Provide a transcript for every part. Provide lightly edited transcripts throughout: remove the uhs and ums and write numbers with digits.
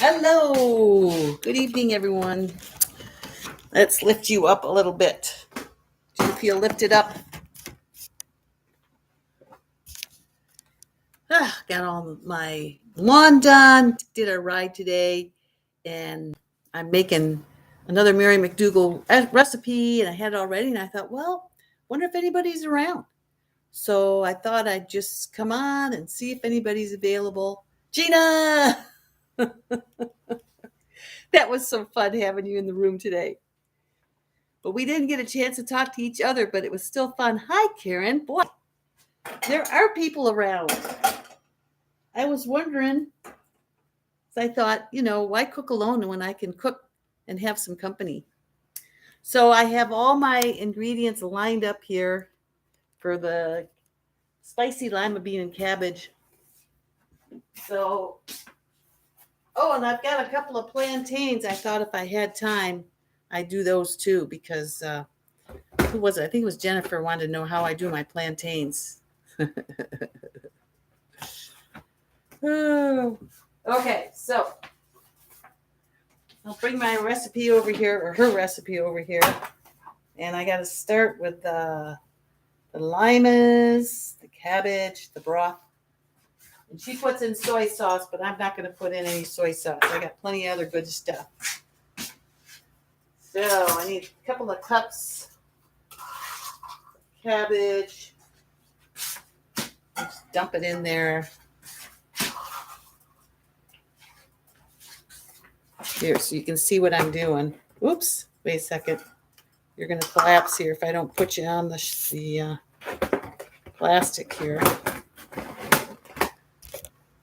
Hello. Good evening, everyone. Let's lift you up a little bit. Do you feel lifted up? Got all my lawn done. Did a ride today, and I'm making another Mary McDougall recipe, and I had it already. And I thought, well, wonder if anybody's around. So I thought I'd just come on and see if anybody's available. Gina, that was so fun having you in the room today. But we didn't get a chance to talk to each other, but it was still fun. Hi, Karen. Boy, there are people around. I was wondering, I thought, why cook alone when I can cook and have some company? So I have all my ingredients lined up here for the spicy lima bean and cabbage. So, and I've got a couple of plantains. I thought if I had time, I'd do those too because who was it? I think it was Jennifer wanted to know how I do my plantains. Okay, so I'll bring my recipe over here, or her recipe over here. And I got to start with the limas, the cabbage, the broth. And she puts in soy sauce, but I'm not going to put in any soy sauce. I got plenty of other good stuff. So I need a couple of cups cabbage. Just dump it in there. Here, so you can see what I'm doing. Oops, wait a second. You're going to collapse here if I don't put you on the plastic here.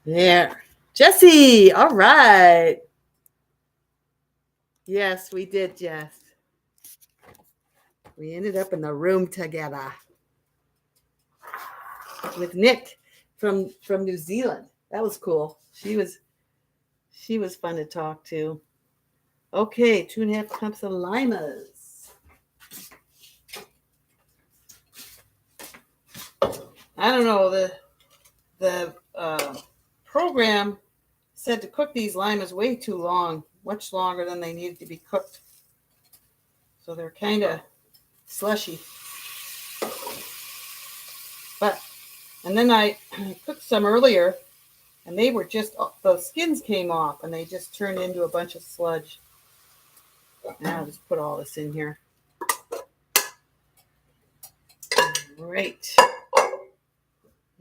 There. Jessie, all right. Yes, we did, Jess. We ended up in the room together with Nick from New Zealand. That was cool. She was fun to talk to. Okay, 2.5 cups of limas. I don't know, the program said to cook these limas way too long, much longer than they needed to be cooked. So they're kind of slushy. And then I cooked some earlier, and they were just, the skins came off, and they just turned into a bunch of sludge. Now I'll just put all this in here. Great.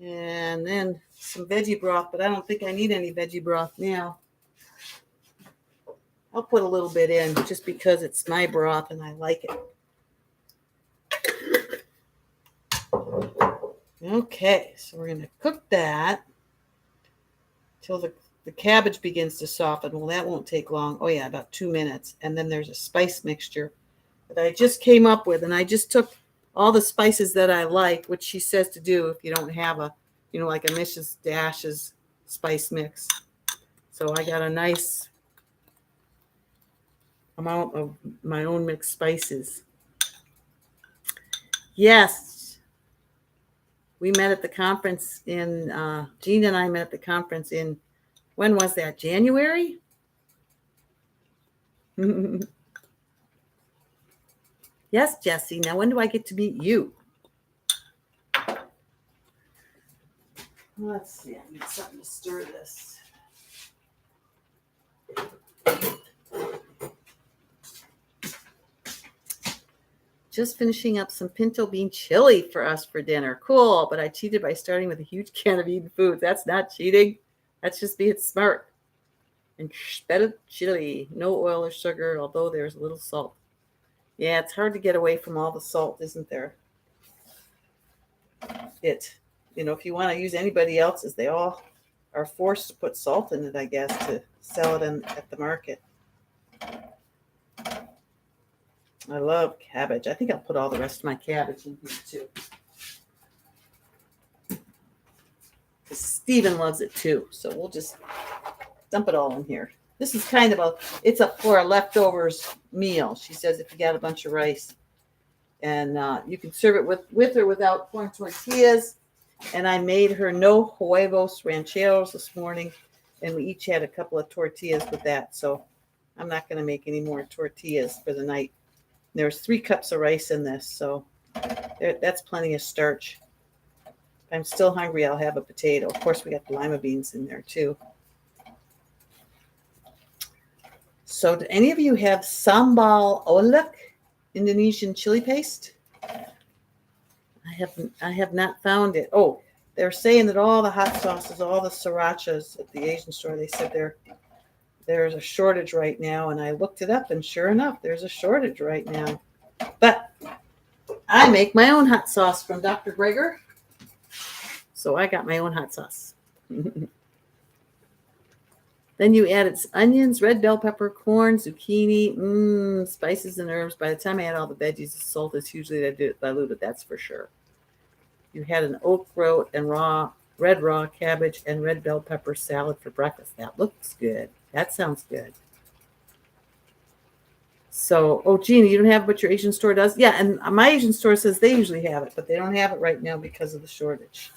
And then some veggie broth, but I don't think I need any veggie broth now. I'll put a little bit in just because it's my broth and I like it. Okay, so we're going to cook that till the cabbage begins to soften. Well, that won't take long. Oh, yeah, about 2 minutes. And then there's a spice mixture that I just came up with. And I just took all the spices that I like, which she says to do if you don't have a, like a Mrs. Dash's spice mix. So I got a nice amount of my own mixed spices. Yes. We met at the conference in, Gina and I met at the conference in, when was that? January? Yes, Jessie. Now, when do I get to meet you? Let's see. I need something to stir this. Just finishing up some pinto bean chili for us for dinner. Cool, but I cheated by starting with a huge can of Eden Foods. That's not cheating. That's just being smart. And better chili, no oil or sugar, although there's a little salt. Yeah, it's hard to get away from all the salt, isn't there? If you want to use anybody else's, they all are forced to put salt in it, I guess, to sell it at the market. I love cabbage. I think I'll put all the rest of my cabbage in here too. Because Stephen loves it too. So we'll just dump it all in here. This is kind of for a leftovers meal. She says if you got a bunch of rice. And you can serve it with or without corn tortillas. And I made her no huevos rancheros this morning and we each had a couple of tortillas with that. So I'm not going to make any more tortillas for the night. There's 3 cups of rice in this, so that's plenty of starch. If I'm still hungry, I'll have a potato. Of course, we got the lima beans in there too. So do any of you have sambal oelek, Indonesian chili paste? I have not found it. Oh, they're saying that all the hot sauces, all the srirachas at the Asian store, they said there's a shortage right now. And I looked it up, and sure enough, there's a shortage right now. But I make my own hot sauce from Dr. Greger. So I got my own hot sauce. Then you added onions, red bell pepper, corn, zucchini, spices and herbs. By the time I add all the veggies, the salt is hugely diluted, that's for sure. You had an okra and red raw cabbage and red bell pepper salad for breakfast. That looks good. That sounds good. So, Gina, you don't have what your Asian store does? Yeah, and my Asian store says they usually have it, but they don't have it right now because of the shortage.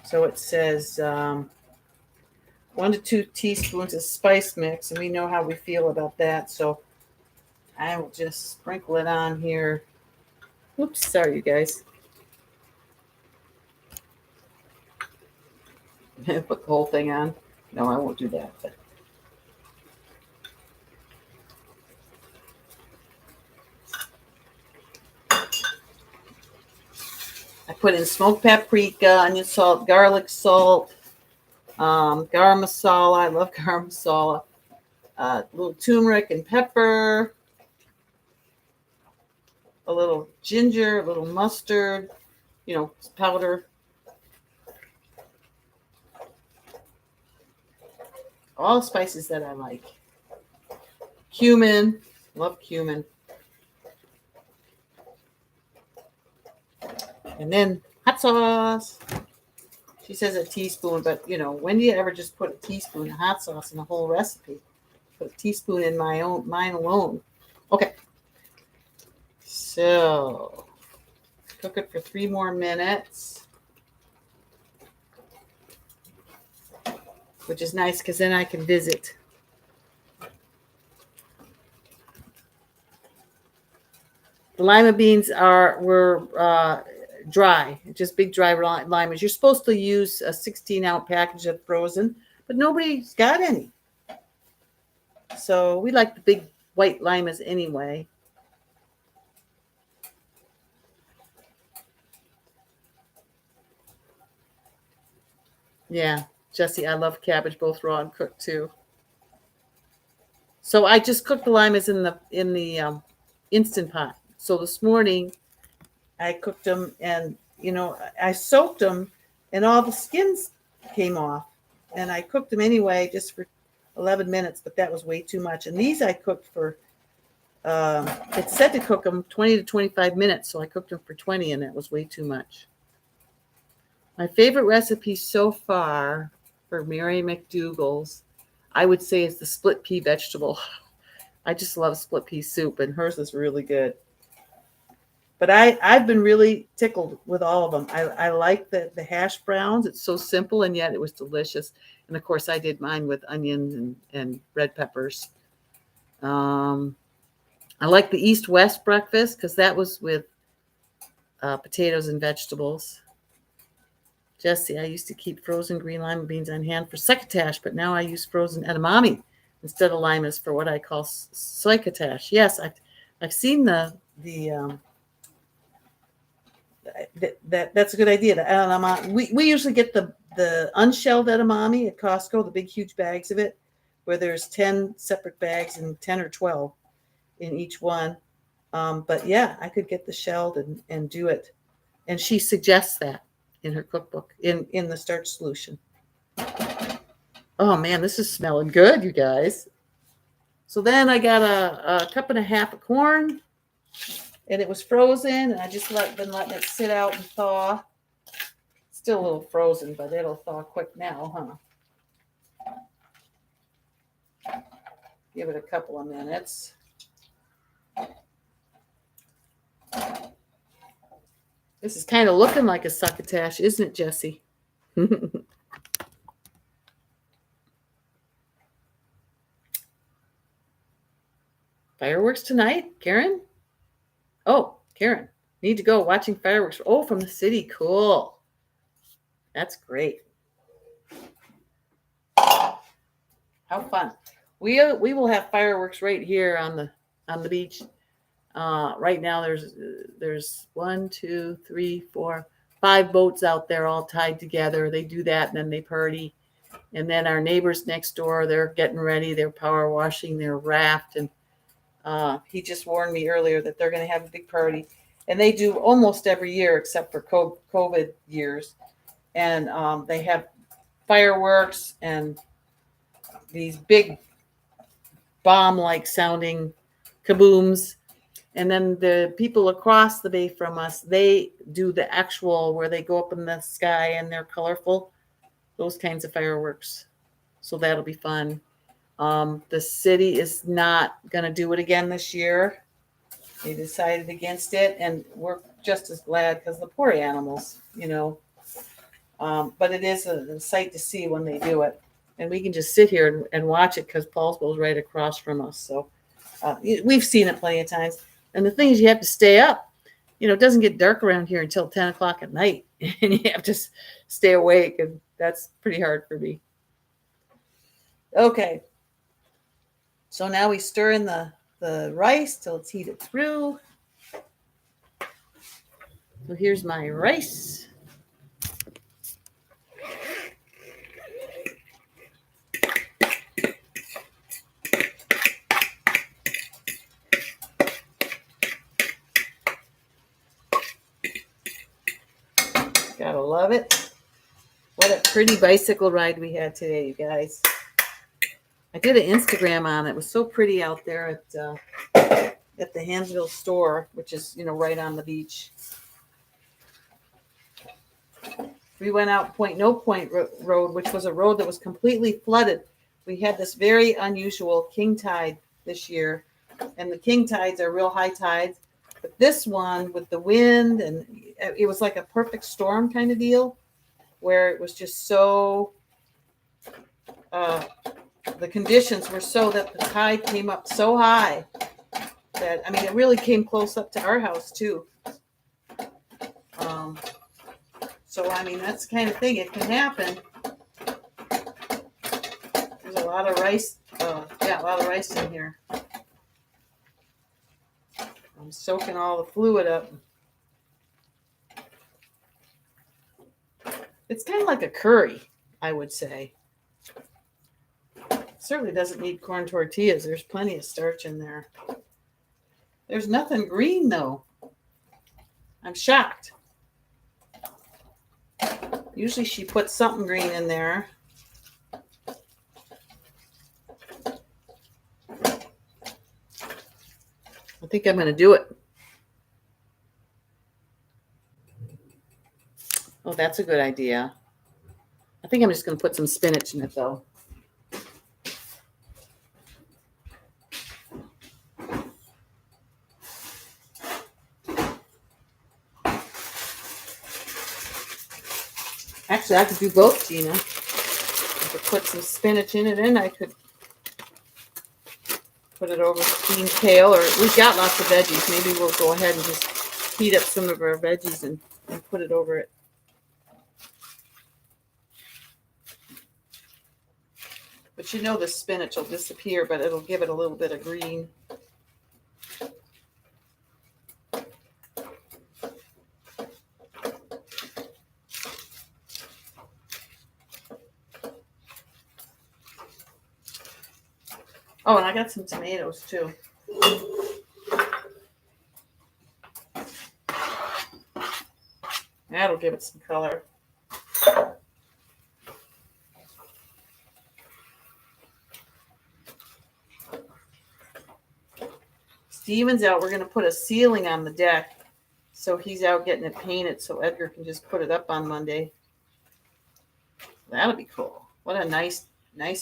So it says 1 to 2 teaspoons of spice mix, and we know how we feel about that. So I will just sprinkle it on here. Oops, sorry, you guys. Put the whole thing on. No, I won't do that. But I put in smoked paprika, onion salt, garlic salt, garam masala. I love garam masala. A little turmeric and pepper, a little ginger, a little mustard, powder. All spices that I like. Cumin, love cumin. And then hot sauce. She says a teaspoon, but when do you ever just put a teaspoon of hot sauce in a whole recipe? Put a teaspoon in mine alone. Okay. So cook it for 3 more minutes, which is nice because then I can visit. The lima beans were dry, just big dry limas. You're supposed to use a 16-ounce package of frozen, but nobody's got any. So we like the big white limas anyway. Yeah, Jesse, I love cabbage, both raw and cooked too. So I just cooked the limas in the Instant Pot. So this morning I cooked them, and I soaked them, and all the skins came off, and I cooked them anyway just for 11 minutes, but that was way too much. And these I cooked for it said to cook them 20 to 25 minutes, so I cooked them for 20, and that was way too much. My favorite recipe so far for Mary McDougall's, I would say, is the split pea vegetable. I just love split pea soup, and hers is really good. But I've been really tickled with all of them. I like the hash browns. It's so simple, and yet it was delicious. And, of course, I did mine with onions and red peppers. I like the East-West breakfast because that was with potatoes and vegetables. Jesse, I used to keep frozen green lima beans on hand for succotash, but now I use frozen edamame instead of limas for what I call succotash. Yes, I've seen that's a good idea. The edamame, we usually get the unshelled edamame at Costco, the big huge bags of it, where there's 10 separate bags and 10 or 12 in each one. But yeah, I could get the shelled and do it. And she suggests that in her cookbook, in the starch solution. Oh man, this is smelling good, you guys. So then I got a cup and a half of corn, and it was frozen, and I just been letting it sit out and thaw. Still a little frozen, but it'll thaw quick now, huh? Give it a couple of minutes. This is kind of looking like a succotash, isn't it, Jesse? Fireworks tonight, Karen? Oh, Karen, need to go watching fireworks. Oh, from the city. Cool. That's great. How fun. We will have fireworks right here on the beach. Right now there's 1, 2, 3, 4, 5 boats out there all tied together. They do that and then they party. And then our neighbors next door, they're getting ready. They're power washing their raft. And he just warned me earlier that they're going to have a big party. And they do almost every year except for COVID years. And they have fireworks and these big bomb-like sounding kabooms. And then the people across the bay from us, they do the actual where they go up in the sky and they're colorful, those kinds of fireworks. So that'll be fun. The city is not going to do it again this year. They decided against it, and we're just as glad because the poor animals, But it is a sight to see when they do it. And we can just sit here and watch it because Paulsville's right across from us. So we've seen it plenty of times. And the thing is, you have to stay up. It doesn't get dark around here until 10 o'clock at night. And you have to stay awake. And that's pretty hard for me. Okay. So now we stir in the rice till it's heated through. So here's my rice. Gotta love it. What a pretty bicycle ride we had today, you guys. I did an Instagram on it. It was so pretty out there at the Hansville store, which is, right on the beach. We went out Point No Point Road, which was a road that was completely flooded. We had this very unusual king tide this year, and the king tides are real high tides. But this one, with the wind, and it was like a perfect storm kind of deal, where it was just so, the conditions were so that the tide came up so high that, it really came close up to our house too. So, that's the kind of thing. It can happen. There's a lot of rice. A lot of rice in here. I'm soaking all the fluid up. It's kind of like a curry, I would say. It certainly doesn't need corn tortillas. There's plenty of starch in there. There's nothing green, though. I'm shocked. Usually she puts something green in there. I think I'm going to do it. Oh, that's a good idea. I think I'm just going to put some spinach in it, though. Actually, I could do both, Gina. I could put some spinach in it, and I could put it over steamed kale, or we've got lots of veggies. Maybe we'll go ahead and just heat up some of our veggies and put it over it. But the spinach will disappear, but it'll give it a little bit of green. Oh, and I got some tomatoes too. That'll give it some color. Steven's out. We're going to put a ceiling on the deck. So he's out getting it painted so Edgar can just put it up on Monday. That'll be cool. What a nice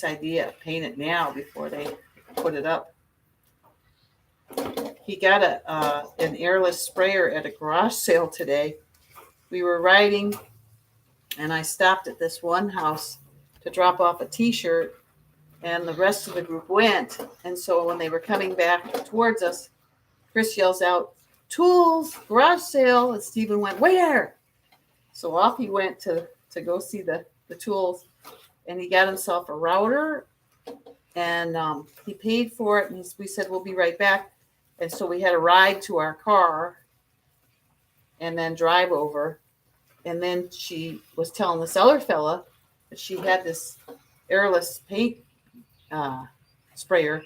idea. Paint it now before they put it up. He got an airless sprayer at a garage sale today, we were riding, and I stopped at this one house to drop off a T-shirt, and the rest of the group went. And so when they were coming back towards us, Chris yells out, "Tools, garage sale!" And Stephen went, "Where?" So off he went to go see the tools, and he got himself a router, and he paid for it, and we said, "We'll be right back." And so we had a ride to our car and then drive over. And then she was telling this other fella that she had this airless paint sprayer,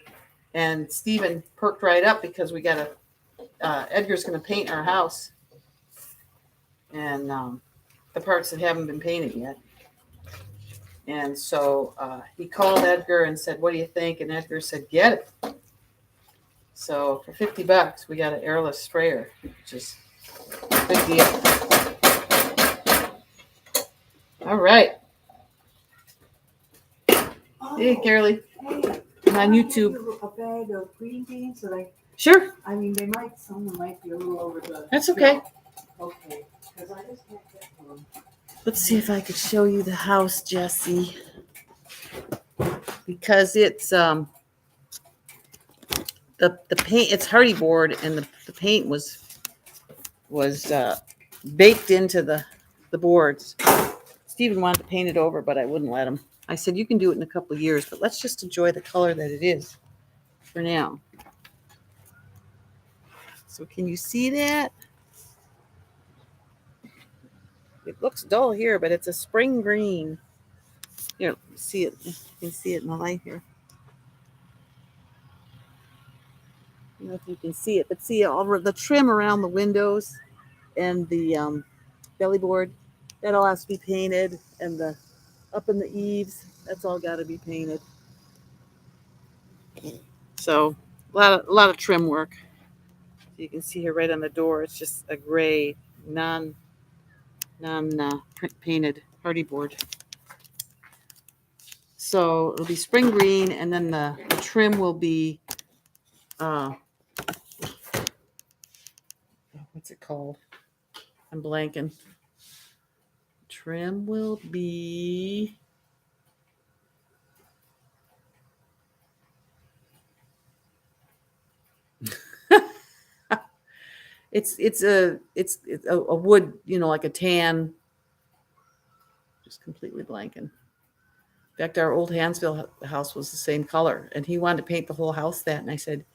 and Stephen perked right up because we got Edgar's going to paint our house, and the parts that haven't been painted yet. And so he called Edgar and said, "What do you think?" And Edgar said, "Get it." So for $50, we got an airless sprayer, which is a big deal. All right. Hey, Carolee. Hey, I'm on YouTube. A bag of green beans that Sure. I mean, someone might be a little over the. That's okay. Okay, because I just can't get one. Let's see if I could show you the house, Jesse. Because it's the paint, it's hardy board, and the paint was baked into the boards. Stephen wanted to paint it over, but I wouldn't let him. I said, "You can do it in a couple of years, but let's just enjoy the color that it is for now." So can you see that? It looks dull here, but it's a spring green. Here, see it. You can see it in the light here. I don't know if you can see it, but see all the trim around the windows and the belly board, that all has to be painted, and the up in the eaves, that's all got to be painted. So a lot of trim work. You can see here right on the door, it's just a gray non painted hardy board. So it'll be spring green, and then the trim will be what's it called? I'm blanking. Trim will be it's a wood, like a tan. Just completely blanking. In fact, our old Hansville house was the same color, and he wanted to paint the whole house that. And I said,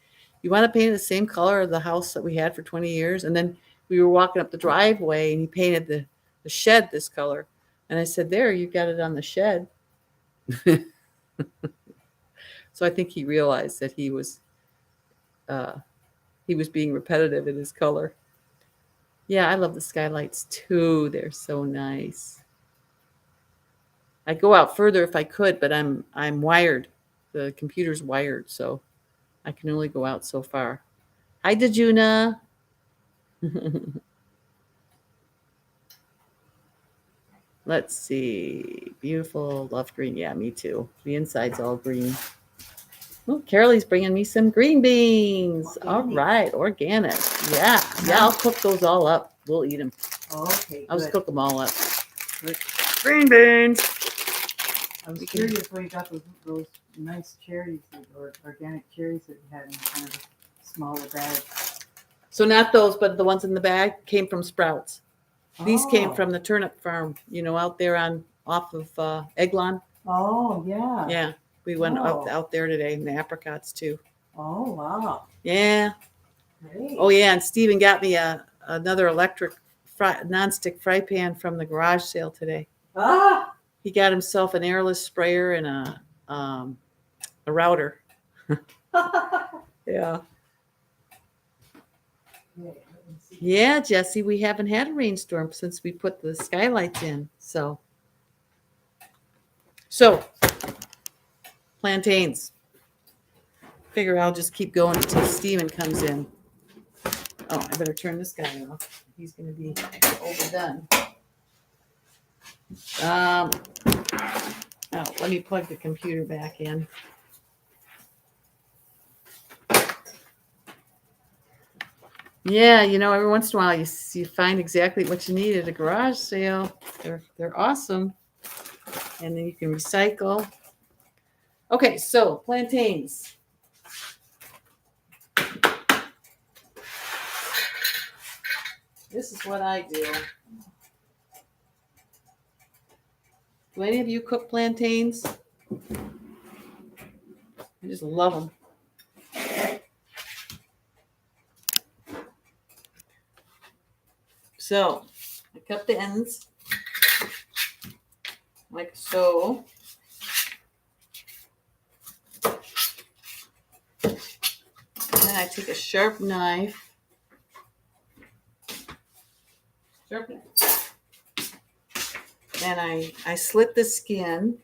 "You want to paint the same color of the house that we had for 20 years?" And then we were walking up the driveway, and he painted the shed this color. And I said, "There, you got it on the shed." So I think he realized that he was being repetitive in his color. Yeah, I love the skylights too. They're so nice. I'd go out further if I could, but I'm wired. The computer's wired, so I can only go out so far. Hi, Dejuna. Let's see. Beautiful. Love green. Yeah, me too. The inside's all green. Oh, Carolee's bringing me some green beans. Organic. All right. Organic. Yeah. Yeah, I'll cook those all up. We'll eat them. Okay, I'll just cook them all up. Good. Green beans. I was curious where you got those nice cherries, or organic cherries that you had in kind of a smaller bag. So not those, but the ones in the bag came from Sprouts. These came from the turnip farm, out there off of Eglon. Oh, yeah. Yeah, we went out there today, and the apricots too. Oh, wow. Yeah. Great. Oh, yeah, and Stephen got me another electric nonstick fry pan from the garage sale today. Ah! He got himself an airless sprayer and a router. Yeah. Yeah, Jesse, we haven't had a rainstorm since we put the skylights in. So plantains. Figure I'll just keep going until Steven comes in. Oh, I better turn this guy off. He's going to be overdone. Let me plug the computer back in. Yeah, every once in a while you find exactly what you need at a garage sale. They're awesome. And then you can recycle. Okay, so plantains. This is what I do. Do any of you cook plantains? I just love them. So, I cut the ends like so. And then I take a sharp knife. And I slit the skin.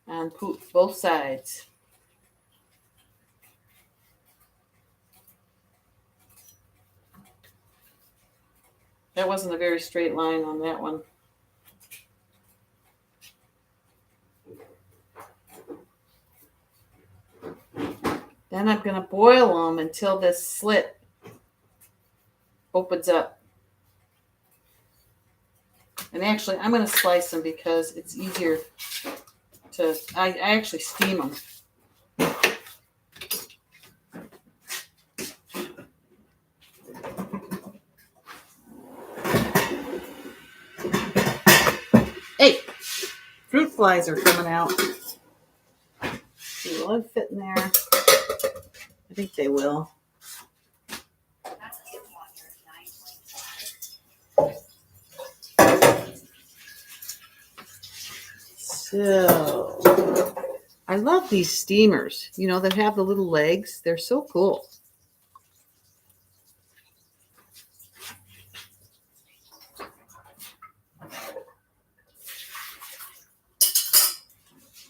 On both sides. That wasn't a very straight line on that one. Then I'm going to boil them until this slit opens up. And actually, I'm going to slice them because it's easier to... I actually steam them. Hey! Fruit flies are coming out. Will it fit in there? I think they will. So, I love these steamers, that have the little legs. They're so cool.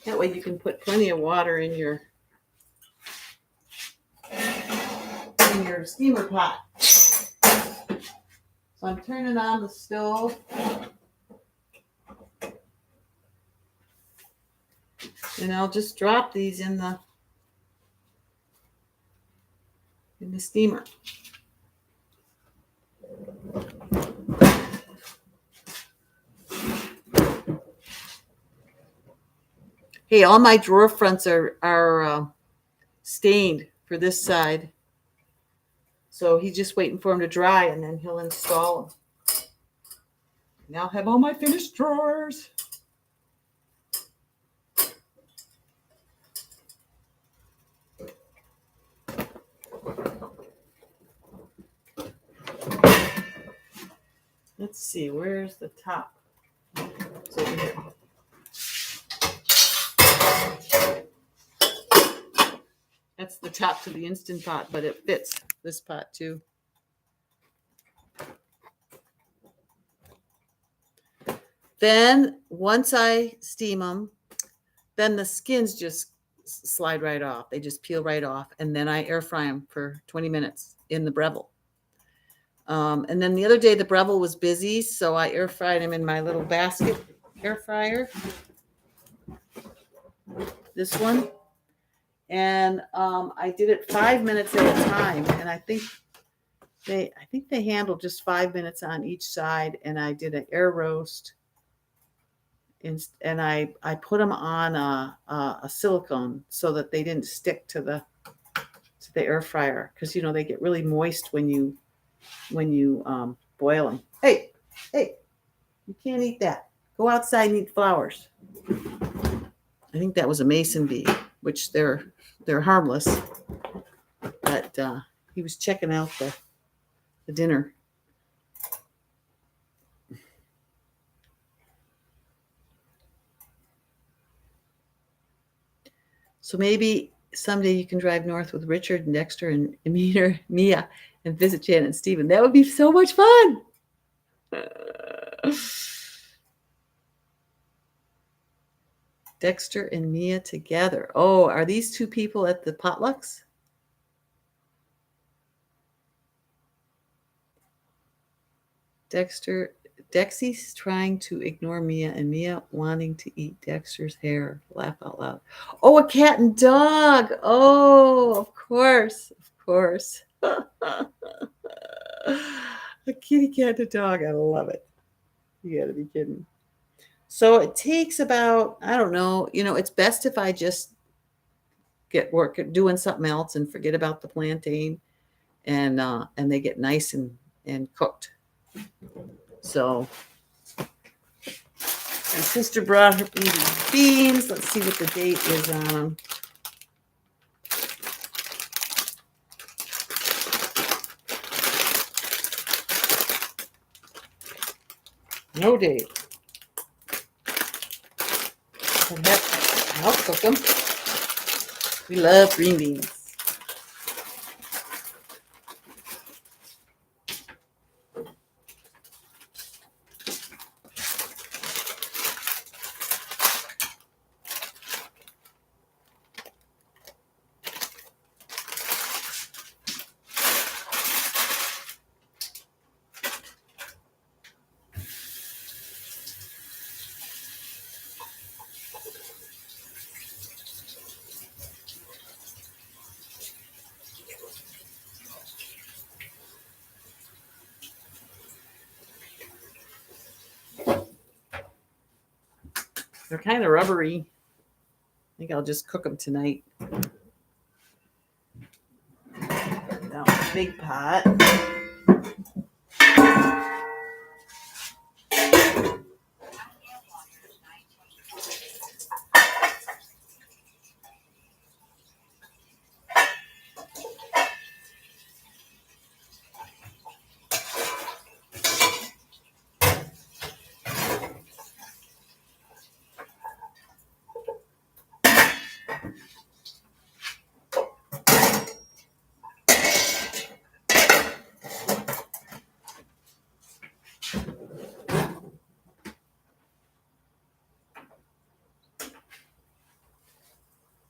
That way you can put plenty of water in your steamer pot. So I'm turning on the stove. And I'll just drop these in the steamer. Hey, all my drawer fronts are stained for this side. So he's just waiting for them to dry, and then he'll install them. Now I'll have all my finished drawers. Let's see, where's the top? It's over here. That's the top to the Instant Pot, but it fits this pot too. Then once I steam them, then the skins just slide right off. They just peel right off. And then I air fry them for 20 minutes in the Breville. And then the other day the Breville was busy, so I air fried them in my little basket air fryer. This one. And I did it 5 minutes at a time, and I think they handled just 5 minutes on each side. And I did an air roast, and I put them on a silicone so that they didn't stick to the air fryer, because they get really moist when you boil them. Hey, you can't eat that. Go outside and eat flowers. I think that was a mason bee, which they're harmless, but he was checking out the dinner. So maybe someday you can drive north with Richard and Dexter and Mia and visit Janet and Stephen. That would be so much fun. Dexter and Mia together. Oh, are these two people at the potlucks? Dexter Dexy's trying to ignore Mia and Mia wanting to eat Dexter's hair. Laugh out loud. Oh, a cat and dog. Oh, of course. Of course. A kitty cat and a dog. I love it. You gotta be kidding. So it takes about, I don't know, it's best if I just get work doing something else and forget about the plantain and they get nice and cooked. So my sister brought her beans. Let's see what the date is on them. No date. But heck, I'll cook them. We love green beans. They're kind of rubbery. I think I'll just cook them tonight. Down a big pot.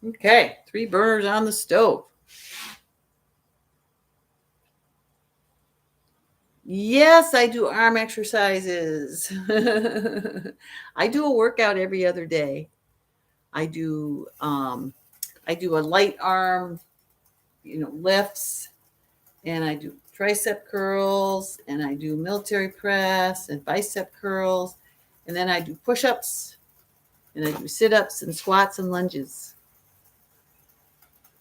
Okay, 3 burners on the stove. Yes, I do arm exercises. I do a workout every other day. I do a light arm, lifts, and I do tricep curls, and I do military press and bicep curls, and then I do push-ups, and I do sit-ups and squats and lunges.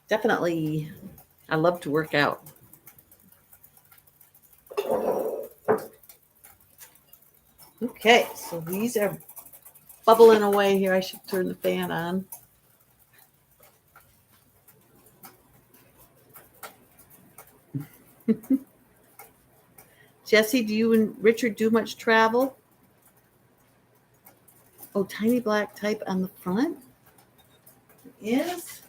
Definitely, I love to work out. Okay, so these are bubbling away here. I should turn the fan on. Jesse, do you and Richard do much travel? Oh, tiny black type on the front? Yes.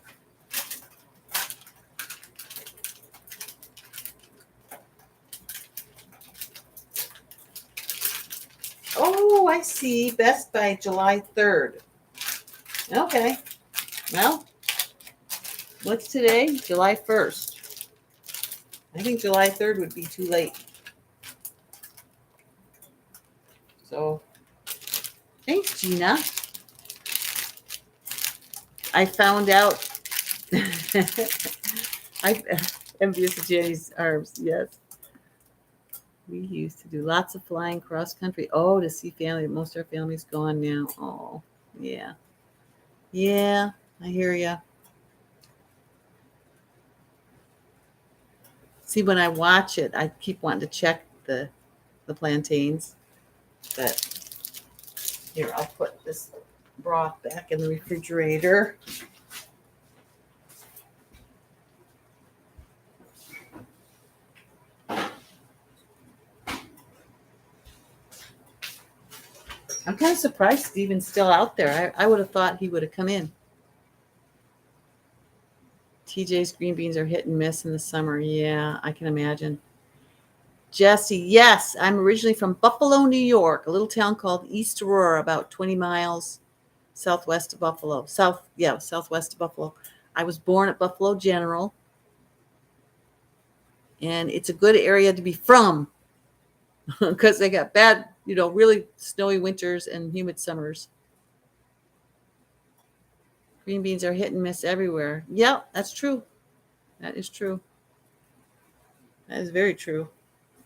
Oh, I see. Best by July 3rd. Okay. Well, what's today? July 1st. I think July 3rd would be too late. So, thanks, Gina. I found out. I'm envious of Jenny's arms. Yes. We used to do lots of flying cross country. Oh, to see family. Most of our family's gone now. Oh, yeah. Yeah, I hear ya. See, when I watch it, I keep wanting to check the plantains. But here, I'll put this broth back in the refrigerator. I'm kind of surprised Steven's still out there. I would have thought he would have come in. TJ's green beans are hit and miss in the summer. Yeah, I can imagine. Jesse, yes, I'm originally from Buffalo, New York, a little town called East Aurora, about 20 miles southwest of Buffalo. Southwest of Buffalo. I was born at Buffalo General, and it's a good area to be from because they got bad really snowy winters and humid summers. Green beans are hit and miss everywhere. Yep, that's true. That is true. That is very true.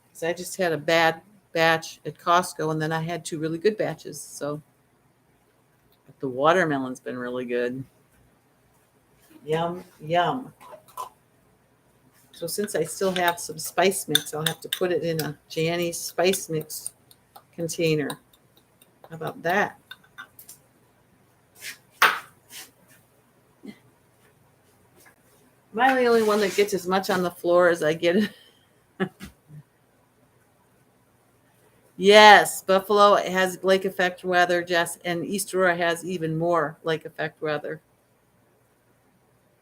Because I just had a bad batch at Costco, and then I had two really good batches. So but the watermelon's been really good. Yum, yum. So since I still have some spice mix, I'll have to put it in a Janny's spice mix container. How about that? Am I the only one that gets as much on the floor as I get? Yes, Buffalo has lake effect weather, Jess, and East Aurora has even more lake effect weather.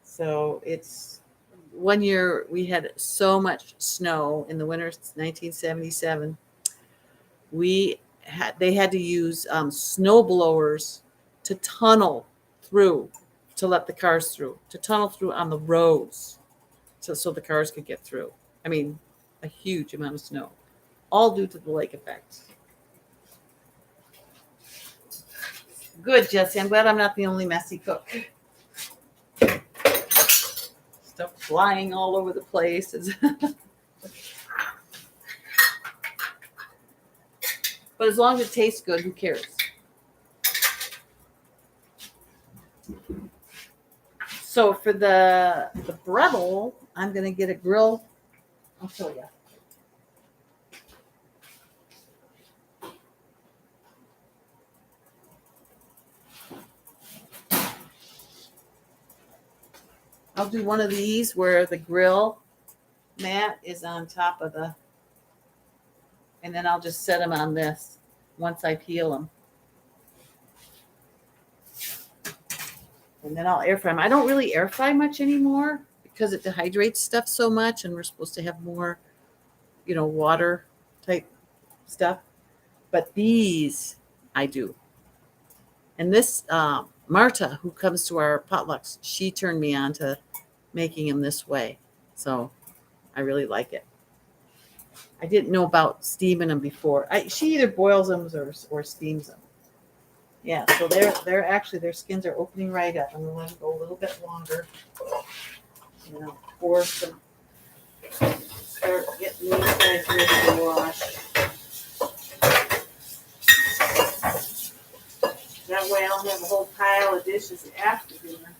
So it's one year we had so much snow in the winter, 1977. They had to use snow blowers to tunnel through, to let the cars through, to tunnel through on the roads, so the cars could get through. I mean, a huge amount of snow, all due to the lake effect. Good, Jesse. I'm glad I'm not the only messy cook. Stuff flying all over the place. But as long as it tastes good, who cares? So for the brettle, I'm gonna get a grill. I'll show you. I'll do one of these where the grill mat is on top of and then I'll just set them on this once I peel them. And then I'll air fry them. I don't really air fry much anymore because it dehydrates stuff so much, and we're supposed to have more, water type stuff. But these I do. And this Marta, who comes to our potlucks, she turned me on to making them this way. So I really like it. I didn't know about steaming them before. She either boils them or steams them. Yeah, so they're actually, their skins are opening right up. I'm gonna let them go a little bit longer. Pour some. Start getting these guys ready to wash. That way I'll have a whole pile of dishes after dinner.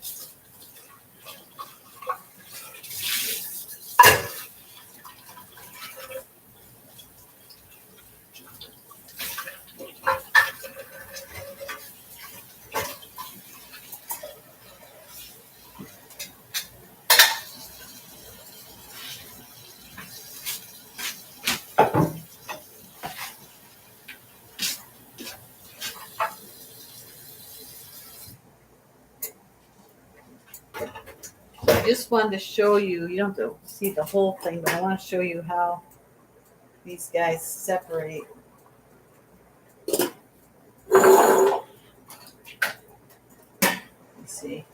I just wanted to show you, you don't have to see the whole thing, but I want to show you how these guys separate. Let's see.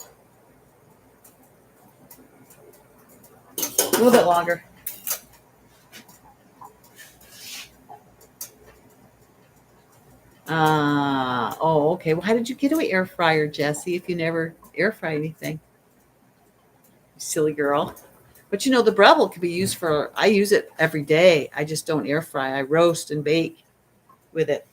A little bit longer. Okay. Well, how did you get away air fryer, Jesse, if you never air fry anything? Silly girl. But the Breville can be used I use it every day. I just don't air fry. I roast and bake with it.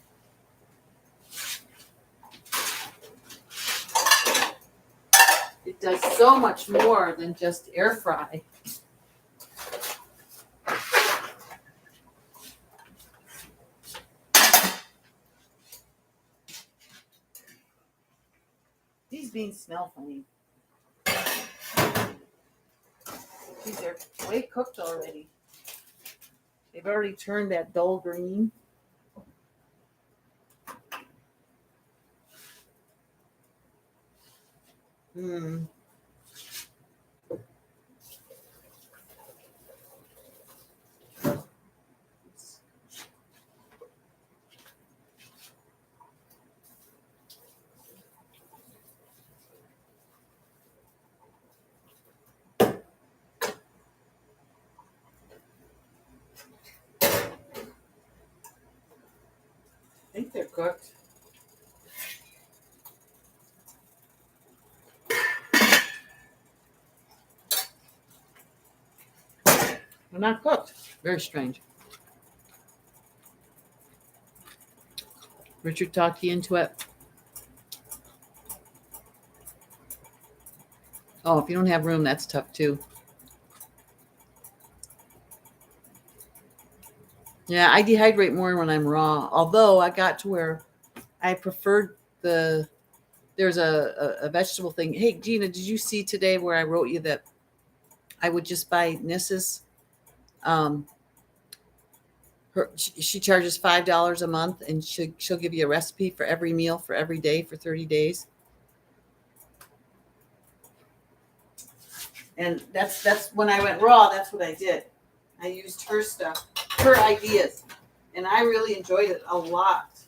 It does so much more than just air fry. These beans smell funny. These are way cooked already. They've already turned that dull green. cooked. They're not cooked. Very strange. Richard talked you into it. Oh, if you don't have room, that's tough too. Yeah, I dehydrate more when I'm raw. Although I got to where I preferred there's a vegetable thing. Hey, Gina, did you see today where I wrote you that I would just buy Nissa's? She charges $5 a month, and she'll give you a recipe for every meal for every day for 30 days. And that's when I went raw. That's what I did. I used her stuff, her ideas, and I really enjoyed it a lot.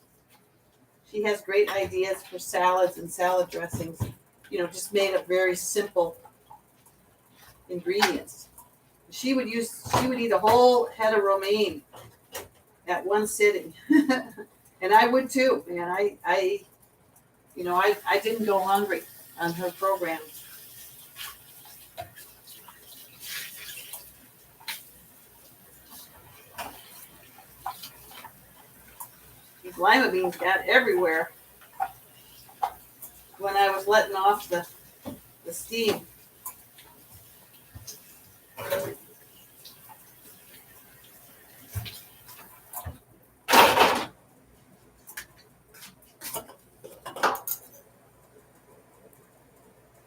She has great ideas for salads and salad dressings. Just made up very simple ingredients. She would eat a whole head of romaine at one sitting, and I would too. And I didn't go hungry on her program. These lima beans got everywhere when I was letting off the steam. I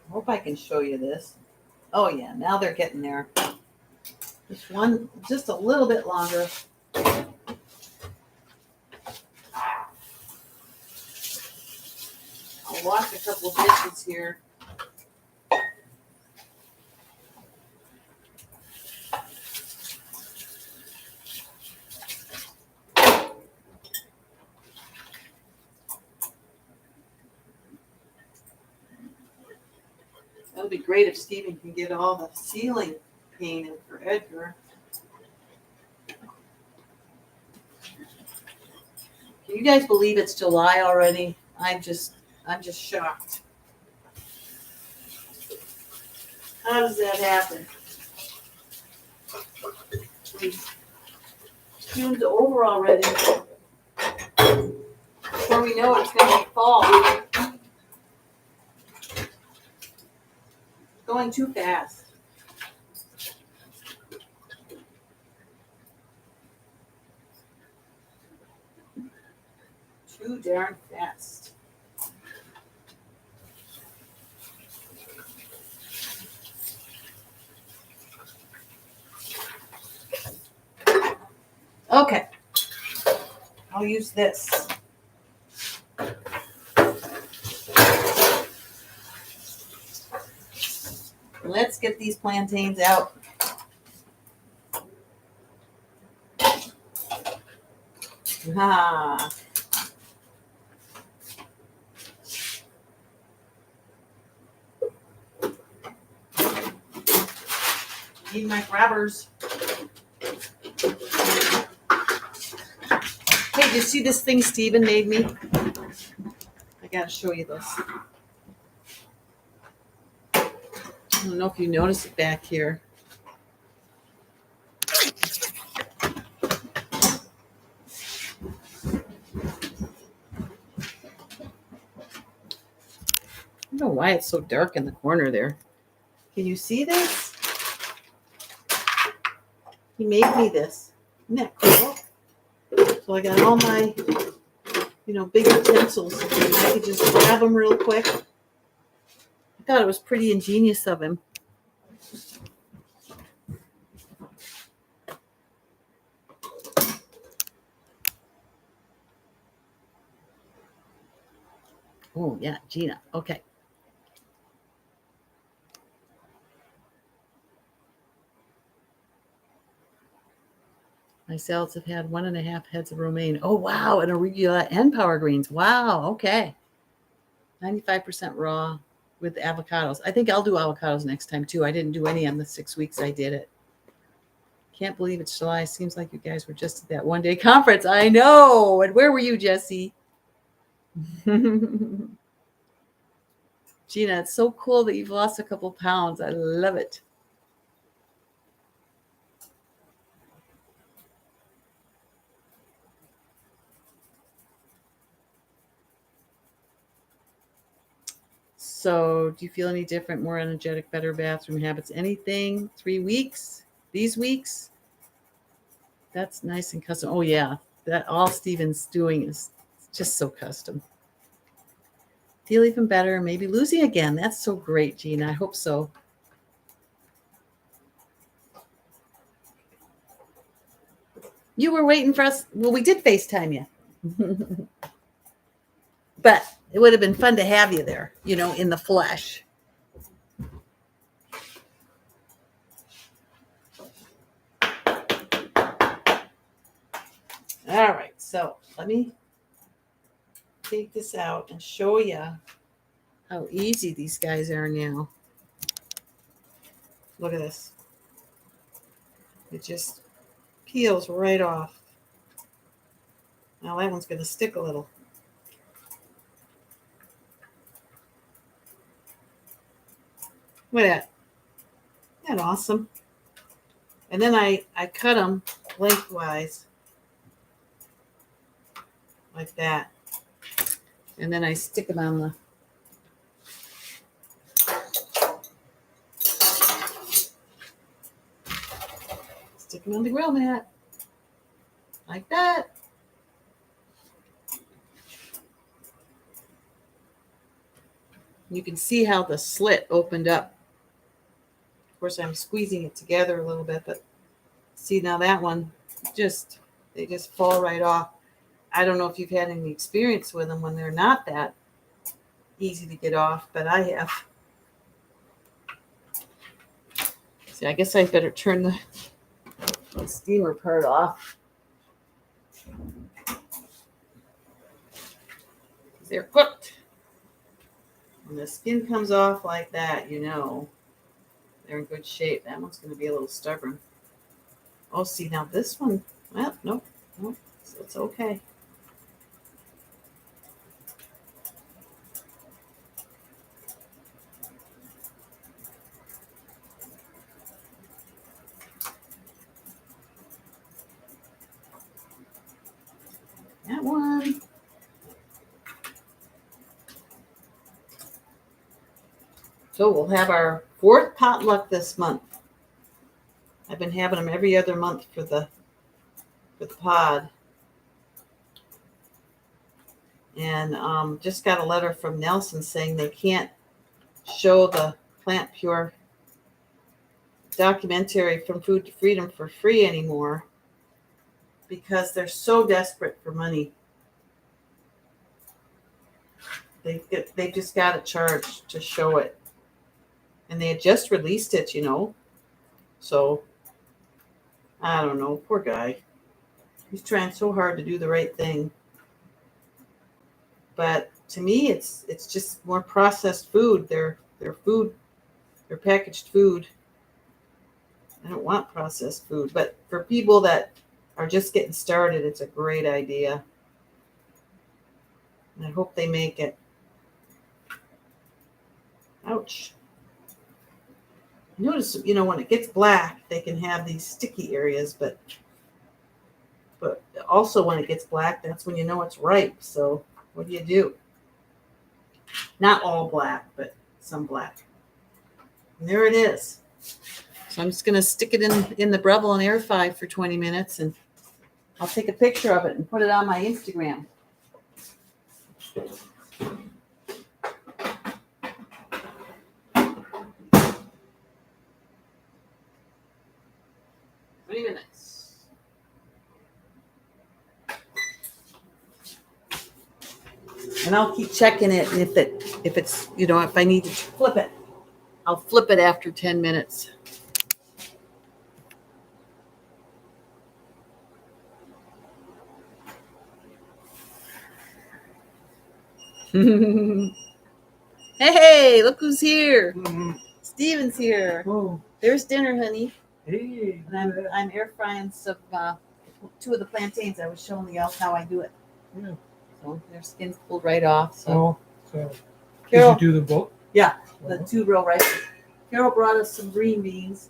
hope I can show you this. Oh yeah, now they're getting there. Just a little bit longer. I'll wash a couple dishes here. That'll be great if Stephen can get all the ceiling painted for Edgar. Can you guys believe it's July already? I'm just shocked. How does that happen? June's over already. Before we know it, it's going to be fall. Going too fast. Too darn fast. Okay. I'll use this. Let's get these plantains out. Ah. Need my grabbers. Hey, did you see this thing Steven made me? I gotta show you this. I don't know if you notice it back here. I don't know why it's so dark in the corner there. Can you see this? He made me this. Isn't that cool? So I got all my, big utensils. I could just grab them real quick. I thought it was pretty ingenious of him. Oh, yeah, Gina. Okay. My salads have had 1.5 heads of romaine. Oh, wow. And arugula and power greens. Wow. Okay. 95% raw with avocados. I think I'll do avocados next time, too. I didn't do any on the 6 weeks I did it. Can't believe it's July. Seems like you guys were just at that one-day conference. I know. And where were you, Jesse? Gina, it's so cool that you've lost a couple pounds. I love it. So, do you feel any different, more energetic, better bathroom habits? Anything? 3 weeks? These weeks? That's nice and custom. Oh, yeah. That all Steven's doing is just so custom. Feel even better. Maybe losing again. That's so great, Gina. I hope so. You were waiting for us. Well, we did FaceTime you. But it would have been fun to have you there, in the flesh. All right, so let me take this out and show you how easy these guys are now. Look at this. It just peels right off. Now that one's going to stick a little. Look at that. Isn't that awesome? And then I cut them lengthwise like that. And then I stick them on the grill mat like that. You can see how the slit opened up. Of course, I'm squeezing it together a little bit, but see now that one, they just fall right off. I don't know if you've had any experience with them when they're not that easy to get off, but I have. See, I guess I better turn the steamer part off. They're cooked. When the skin comes off like that, they're in good shape. That one's going to be a little stubborn. Oh, see, now this one, well, nope, it's okay. That one. So we'll have our 4th potluck this month. I've been having them every other month for the pod. And just got a letter from Nelson saying they can't show the Plant Pure documentary From Food to Freedom for free anymore because they're so desperate for money. They just got a charge to show it. And they had just released it, So, I don't know. Poor guy. He's trying so hard to do the right thing. But to me, it's just more processed food. They're packaged food. I don't want processed food. But for people that are just getting started, it's a great idea. And I hope they make it. Ouch. Notice, when it gets black, they can have these sticky areas, but also when it gets black, that's when you know it's ripe. So what do? Not all black, but some black. And there it is. So I'm just going to stick it in the Breville and air fry for 20 minutes, and I'll take a picture of it and put it on my Instagram. Minutes. And I'll keep checking it, and if it's if I need to flip it, I'll flip it after 10 minutes. Hey, look who's here. Mm-hmm. Steven's here. Oh. There's dinner, honey. Hey. And I'm air frying some 2 of the plantains. I was showing you how I do it. Yeah. So their skin's pulled right off. So Oh, so Carol, did you do the boat? yeah, the 2-row rice. Carol brought us some green beans.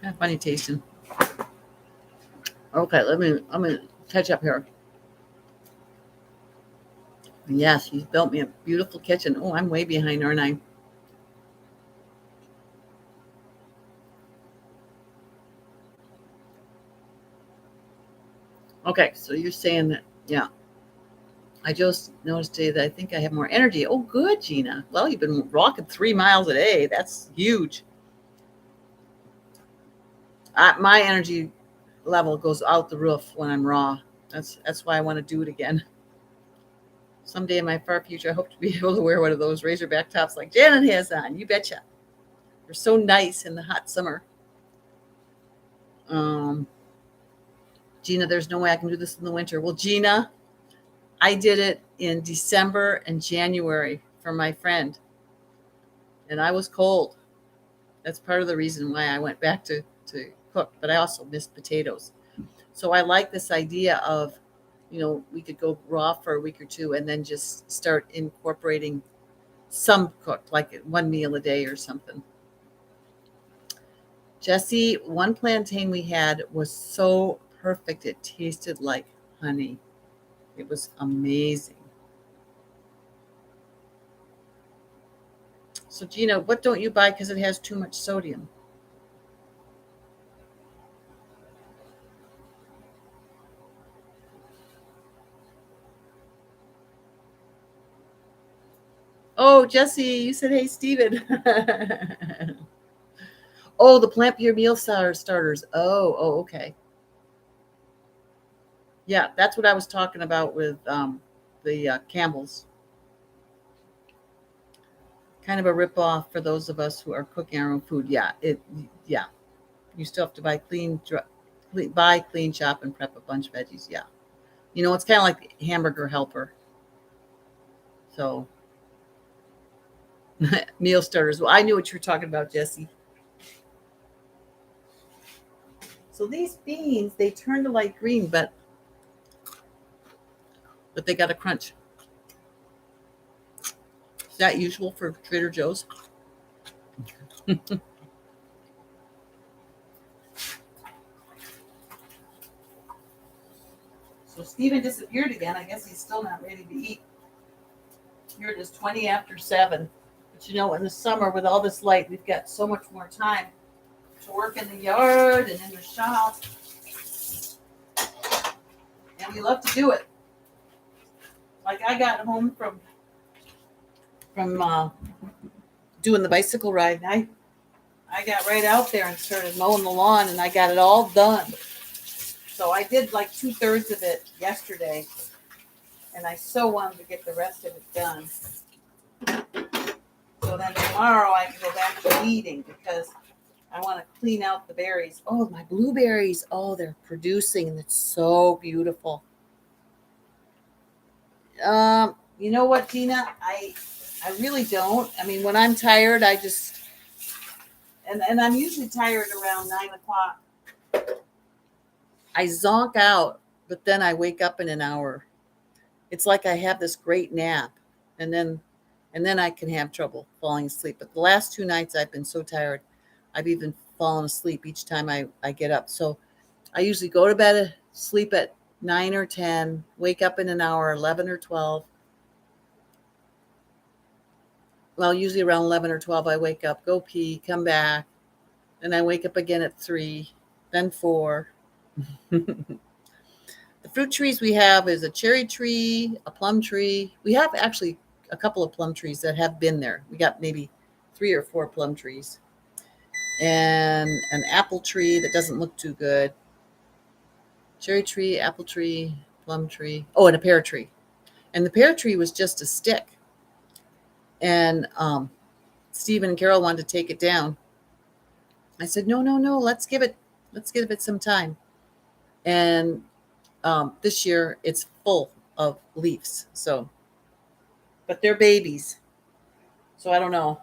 Kind of funny tasting. Okay, I'm gonna catch up here. Yes, he's built me a beautiful kitchen. Oh, I'm way behind, aren't I? Okay, so you're saying that, yeah. I just noticed today that I think I have more energy. Oh, good, Gina. Well, you've been rocking 3 miles a day. That's huge. My energy level goes out the roof when I'm raw. That's why I want to do it again. Someday in my far future, I hope to be able to wear one of those razorback tops like Janet has on. You betcha. They're so nice in the hot summer. Gina, there's no way I can do this in the winter. Well, Gina, I did it in December and January for my friend, and I was cold. That's part of the reason why I went back to cook, but I also missed potatoes. So I like this idea of, we could go raw for a week or two and then just start incorporating some cooked, like 1 meal a day or something. Jesse, one plantain we had was so perfect. It tasted like honey. It was amazing. So, Gina, what don't you buy because it has too much sodium? Oh, Jesse, you said, hey, Steven. Oh, the plant pure meal starters. Oh, okay. Yeah, that's what I was talking about with the Campbell's. Kind of a ripoff for those of us who are cooking our own food. Yeah. You still have to buy clean, chop, and prep a bunch of veggies. Yeah. It's kind of like hamburger helper. So meal starters. Well, I knew what you were talking about, Jesse. So these beans, they turn to light green, but they got a crunch. Is that usual for Trader Joe's? So Steven disappeared again. I guess he's still not ready to eat. Here it is 20 after 7. But in the summer with all this light, we've got so much more time to work in the yard and in the shop. And we love to do it. Like I got home from doing the bicycle ride, and I got right out there and started mowing the lawn, and I got it all done. So I did like 2/3 of it yesterday, and I so wanted to get the rest of it done. So then tomorrow I can go back to weeding because I want to clean out the berries. Oh, my blueberries. Oh, they're producing, and it's so beautiful. You know what, Gina? I really don't. I mean, when I'm tired, I just and I'm usually tired around 9:00. I zonk out, but then I wake up in an hour. It's like I have this great nap, and then I can have trouble falling asleep. But the last 2 nights I've been so tired, I've even fallen asleep each time I get up. So I usually go to bed, sleep at 9 or 10, wake up in an hour, 11 or 12. Well, usually around 11 or 12, I wake up, go pee, come back, and I wake up again at 3, then 4. The fruit trees we have is a cherry tree, a plum tree. We have actually a couple of plum trees that have been there. We got maybe 3 or 4 plum trees, and an apple tree that doesn't look too good. Cherry tree, apple tree, plum tree. Oh, and a pear tree. And the pear tree was just a stick. And Stephen and Carol wanted to take it down. I said, no, let's give it some time. And this year it's full of leaves. So, but they're babies. So I don't know.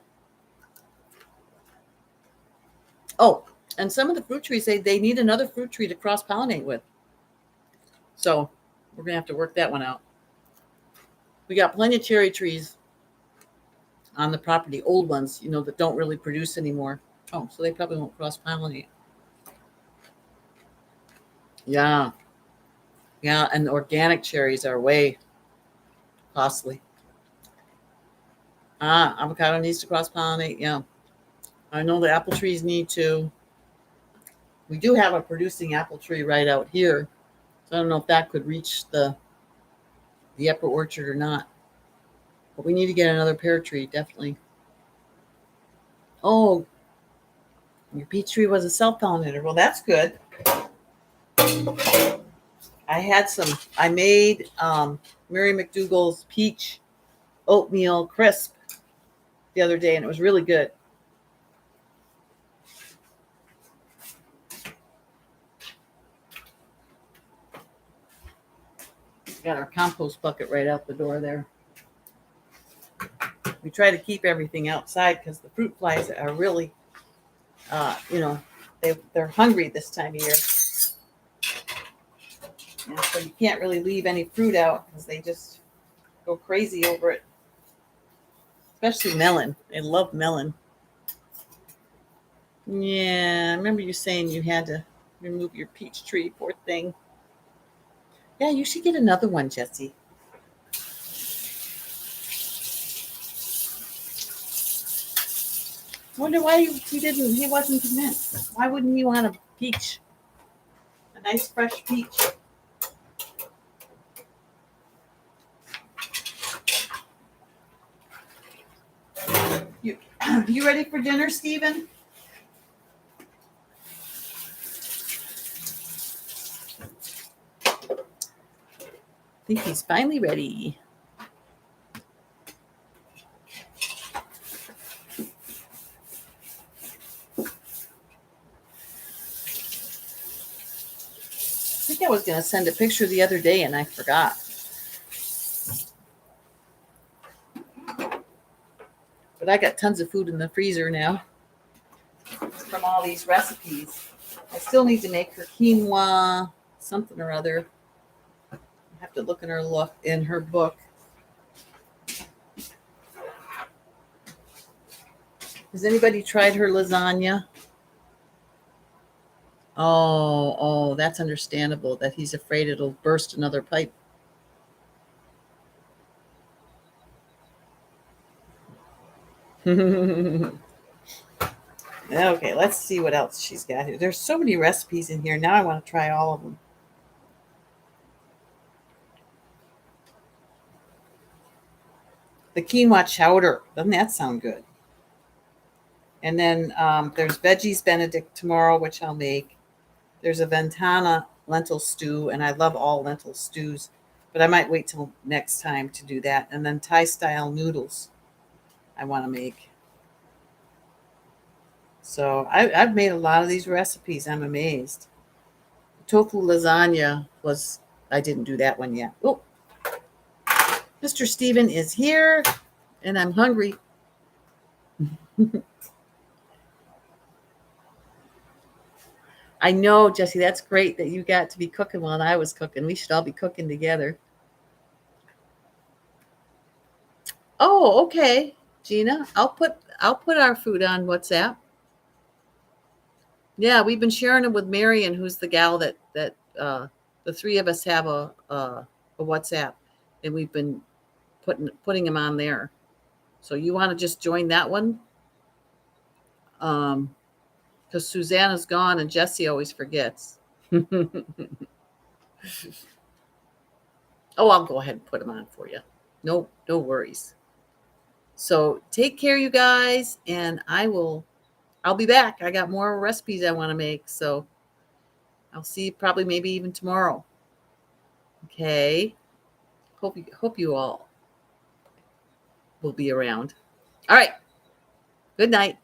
Oh, And some of the fruit trees, they need another fruit tree to cross-pollinate with. So we're going to have to work that one out. We got plenty of cherry trees on the property, old ones, that don't really produce anymore. Oh, so they probably won't cross-pollinate. Yeah. Yeah, and organic cherries are way costly. Avocado needs to cross-pollinate. Yeah. I know the apple trees need to. We do have a producing apple tree right out here. So I don't know if that could reach the upper orchard or not. But we need to get another pear tree, definitely. Oh, your peach tree was a self-pollinator. Well, that's good. I made Mary McDougall's peach oatmeal crisp the other day, and it was really good. Got our compost bucket right out the door there. We try to keep everything outside because the fruit flies are really, they're hungry this time of year. And so you can't really leave any fruit out because they just go crazy over it. Especially melon. They love melon. Yeah, I remember you saying you had to remove your peach tree, poor thing. Yeah, you should get another one, Jessie. I wonder why he wasn't convinced. Why wouldn't he want a peach? A nice fresh peach. You ready for dinner, Stephen? I think he's finally ready. I think I was going to send a picture the other day and I forgot. But I got tons of food in the freezer now from all these recipes. I still need to make her quinoa something or other. I have to look in her book. Has anybody tried her lasagna? Oh, that's understandable that he's afraid it'll burst another pipe. Okay, let's see what else she's got here. There's so many recipes in here. Now I want to try all of them. The quinoa chowder. Doesn't that sound good? And then there's veggies Benedict tomorrow, which I'll make. There's a ventana lentil stew, and I love all lentil stews, but I might wait till next time to do that. And then Thai-style noodles I want to make. So I've made a lot of these recipes. I'm amazed. Tofu lasagna I didn't do that one yet. Oh, Mr. Stephen is here, and I'm hungry. I know, Jessie, that's great that you got to be cooking while I was cooking. We should all be cooking together. Oh, okay, Gina. I'll put our food on WhatsApp. Yeah, we've been sharing them with Marion, who's the gal that the three of us have a WhatsApp, and we've been putting them on there. So you want to just join that one? Because Susanna's gone and Jessie always forgets. Oh, I'll go ahead and put them on for you. No worries. So take care, you guys, and I'll be back. I got more recipes I want to make, so I'll see you probably maybe even tomorrow. Okay. Hope you all will be around. All right. Good night.